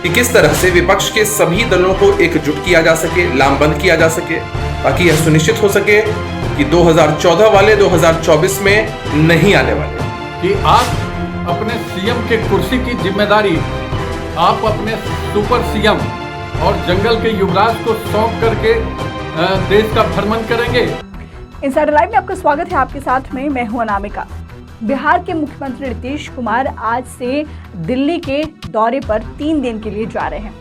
कि किस तरह से विपक्ष के सभी दलों को एकजुट किया जा सके, लामबंद किया जा सके, ताकि यह सुनिश्चित हो सके कि 2014 वाले 2024 में नहीं आने वाले। कि आप अपने सीएम के कुर्सी की जिम्मेदारी आप अपने सुपर सीएम और जंगल के युवराज को सौंप करके देश का भ्रमण करेंगे। इनसाइडर लाइव में आपका स्वागत है। आपके साथ में मैं हूं अनामिका। बिहार के मुख्यमंत्री नीतीश कुमार आज से दिल्ली के दौरे पर 3 दिन के लिए जा रहे हैं।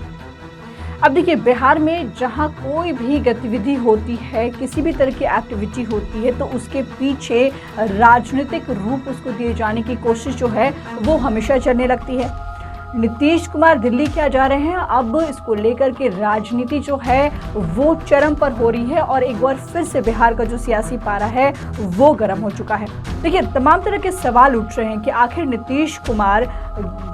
अब देखिए, बिहार में जहां कोई भी गतिविधि होती है, किसी भी तरह की एक्टिविटी होती है, तो उसके पीछे राजनीतिक रूप उसको दिए जाने की कोशिश जो है वो हमेशा चलने लगती है। नीतीश कुमार दिल्ली क्या जा रहे हैं, अब इसको लेकर के राजनीति जो है वो चरम पर हो रही है और एक बार फिर से बिहार का जो सियासी पारा है वो गर्म हो चुका है। देखिए, तमाम तरह के सवाल उठ रहे हैं कि आखिर नीतीश कुमार,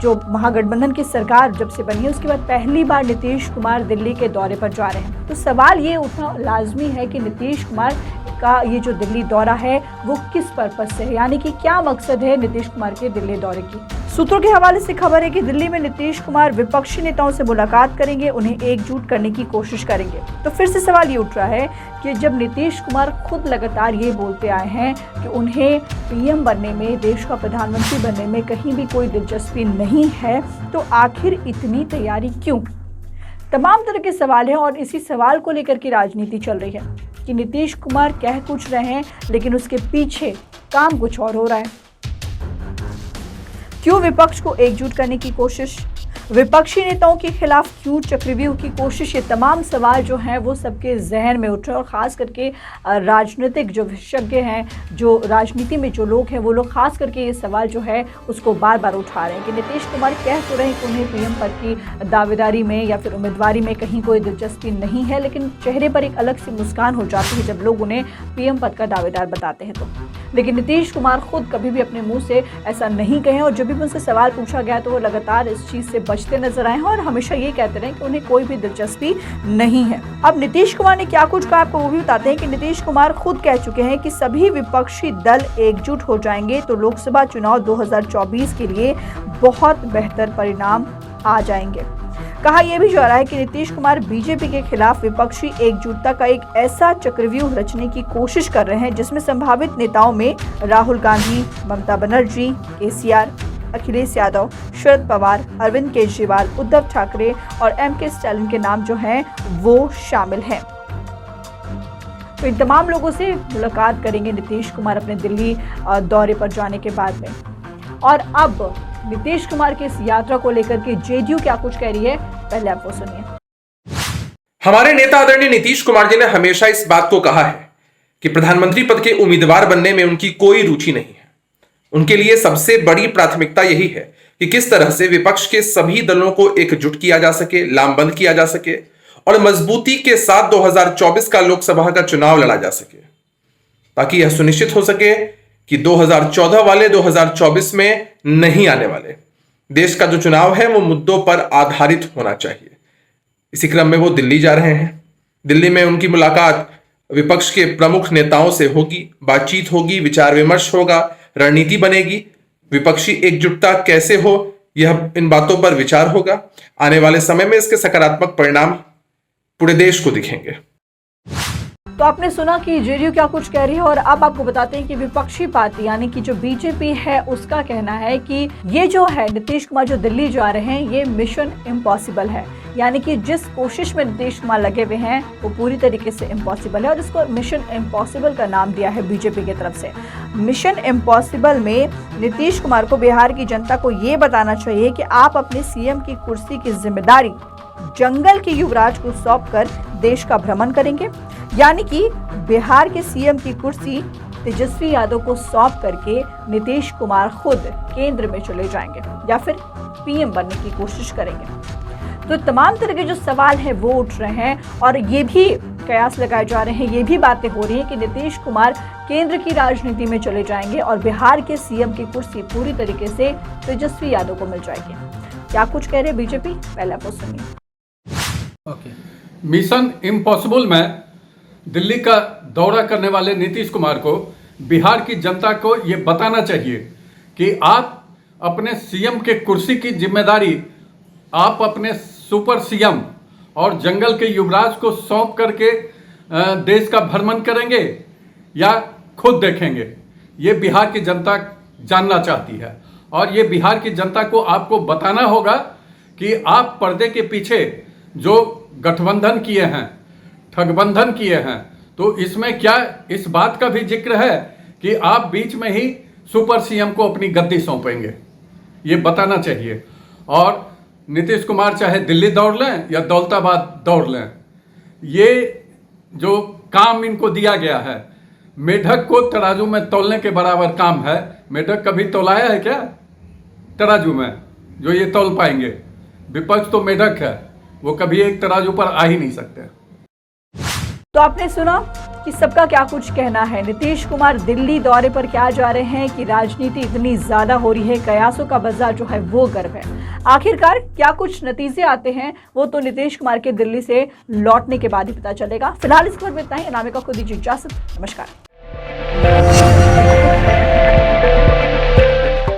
जो महागठबंधन की सरकार जब से बनी है उसके बाद पहली बार नीतीश कुमार दिल्ली के दौरे पर जा रहे हैं, तो सवाल ये उठना लाजमी है कि नीतीश कुमार का ये जो दिल्ली दौरा है वो किस पर्पस से है, यानी कि क्या मकसद है नीतीश कुमार के दिल्ली दौरे की। सूत्रों के हवाले से खबर है कि दिल्ली में नीतीश कुमार विपक्षी नेताओं से मुलाकात करेंगे, उन्हें एकजुट करने की कोशिश करेंगे। तो फिर से सवाल ये उठ रहा है कि जब नीतीश कुमार खुद लगातार ये बोलते आए हैं कि उन्हें पीएम बनने में, देश का प्रधानमंत्री बनने में कहीं भी कोई दिलचस्पी नहीं है, तो आखिर इतनी तैयारी क्यों? तमाम तरह के सवाल हैं और इसी सवाल को लेकर के राजनीति चल रही है कि नीतीश कुमार कह कुछ रहे हैं लेकिन उसके पीछे काम कुछ और हो रहा है। क्यों विपक्ष को एकजुट करने की कोशिश, विपक्षी नेताओं के खिलाफ क्यों चक्रव्यूह की कोशिश, ये तमाम सवाल जो हैं वो सबके जहन में उठ रहे हैं और ख़ास करके राजनीतिक जो विशेषज्ञ हैं, जो राजनीति में जो लोग हैं, वो लोग खास करके ये सवाल जो है उसको बार बार उठा रहे हैं कि नीतीश कुमार कह तो रहे हैं कि उन्हें पीएम पद की दावेदारी में या फिर उम्मीदवारी में कहीं कोई दिलचस्पी नहीं है, लेकिन चेहरे पर एक अलग सी मुस्कान हो जाती है जब लोग उन्हें पीएम पद का दावेदार बताते हैं। तो लेकिन नीतीश कुमार खुद कभी भी अपने मुँह से ऐसा नहीं कहे और जब भी उनसे सवाल पूछा गया तो वो लगातार इस चीज़ से बचते नजर आए हैं और हमेशा ये कहते रहे कि उन्हें कोई भी दिलचस्पी नहीं है। अब नीतीश कुमार ने क्या कुछ कहा, आपको वो भी बताते हैं कि नीतीश कुमार खुद कह चुके हैं कि सभी विपक्षी दल एकजुट हो जाएंगे तो लोकसभा चुनाव 2024 के लिए बहुत बेहतर परिणाम आ जाएंगे। कहा यह भी जा रहा है कि नीतीश कुमार बीजेपी के खिलाफ विपक्षी एकजुटता का एक ऐसा चक्रव्यूह रचने की कोशिश कर रहे हैं जिसमें संभावित नेताओं में राहुल गांधी, ममता बनर्जी, केसीआर, अखिलेश यादव, शरद पवार, अरविंद केजरीवाल, उद्धव ठाकरे और एमके स्टालिन के नाम जो हैं वो शामिल हैं। तो इन तमाम लोगों से मुलाकात करेंगे नीतीश कुमार अपने दिल्ली दौरे पर जाने के बाद में। और अब नीतीश कुमार की इस यात्रा को लेकर के जेडीयू क्या कुछ कह रही है, पहले आप वो सुनिए। हमारे नेता आदरणीय नीतीश कुमार जी ने हमेशा इस बात को कहा है कि प्रधानमंत्री पद के उम्मीदवार बनने में उनकी कोई रुचि नहीं है। उनके लिए सबसे बड़ी प्राथमिकता यही है कि किस तरह से विपक्ष के सभी दलों को एकजुट किया जा सके, लामबंद किया जा सके और मजबूती के साथ 2024 का लोकसभा का चुनाव लड़ा जा सके, ताकि यह सुनिश्चित हो सके कि 2014 वाले 2024 में नहीं आने वाले। देश का जो चुनाव है वो मुद्दों पर आधारित होना चाहिए। इसी क्रम में वो दिल्ली जा रहे हैं। दिल्ली में उनकी मुलाकात विपक्ष के प्रमुख नेताओं से होगी, बातचीत होगी, विचार विमर्श होगा, रणनीति बनेगी, विपक्षी एकजुटता कैसे हो, यह इन बातों पर विचार होगा। आने वाले समय में इसके सकारात्मक परिणाम पूरे देश को दिखेंगे। तो आपने सुना कि जेडीयू क्या कुछ कह रही है और अब आपको बताते हैं कि विपक्षी पार्टी यानी कि जो बीजेपी है उसका कहना है कि ये जो है नीतीश कुमार जो दिल्ली जा रहे हैं ये मिशन इम्पॉसिबल है, यानी कि जिस कोशिश में नीतीश कुमार लगे हुए हैं वो पूरी तरीके से इम्पॉसिबल है और इसको मिशन इम्पॉसिबल का नाम दिया है बीजेपी की तरफ से। मिशन इम्पॉसिबल में नीतीश कुमार को बिहार की जनता को ये बताना चाहिए कि आप अपने सीएम की कुर्सी की जिम्मेदारी जंगल के युवराज को सौंपकर देश का भ्रमण करेंगे, यानी कि बिहार के सीएम की कुर्सी तेजस्वी यादव को सौंप करके नीतीश कुमार खुद केंद्र में चले जाएंगे या फिर पीएम बनने की कोशिश करेंगे। तो तमाम तरह के जो सवाल हैं वो उठ रहे हैं और ये भी कयास लगाए जा रहे हैं, ये भी बातें हो रही हैं कि नीतीश कुमार केंद्र की राजनीति में चले जाएंगे और बिहार के सीएम की कुर्सी पूरी तरीके से तेजस्वी यादव को मिल जाएगी। क्या कुछ कह रहे बीजेपी, पहले आप सुनिए। मिशन इम्पॉसिबल में दिल्ली का दौरा करने वाले नीतीश कुमार को बिहार की जनता को ये बताना चाहिए कि आप अपने सीएम के कुर्सी की जिम्मेदारी आप अपने सुपर सीएम और जंगल के युवराज को सौंप करके देश का भ्रमण करेंगे या खुद देखेंगे? ये बिहार की जनता जानना चाहती है और ये बिहार की जनता को आपको बताना होगा कि आप पर्दे के पीछे जो गठबंधन किए हैं, ठगबंधन किए हैं, तो इसमें क्या इस बात का भी जिक्र है कि आप बीच में ही सुपर सीएम को अपनी गद्दी सौंपेंगे? ये बताना चाहिए। और नीतीश कुमार चाहे दिल्ली दौड़ लें या दौलताबाद दौड़ लें, ये जो काम इनको दिया गया है, मेढक को तराजू में तौलने के बराबर काम है। मेढक कभी तौलाया है क्या तराजू में जो ये तौल पाएंगे? विपक्ष तो मेढक है, वो कभी एक तराजू पर आ ही नहीं सकते। तो आपने सुना कि सबका क्या कुछ कहना है। नीतीश कुमार दिल्ली दौरे पर क्या जा रहे हैं कि राजनीति इतनी ज्यादा हो रही है, कयासों का बाजार जो है वो गर्व है। आखिरकार क्या कुछ नतीजे आते हैं वो तो नीतीश कुमार के दिल्ली से लौटने के बाद ही पता चलेगा। फिलहाल इस खबर में इतना ही। अनामिका को दीजिए इजाजत। नमस्कार।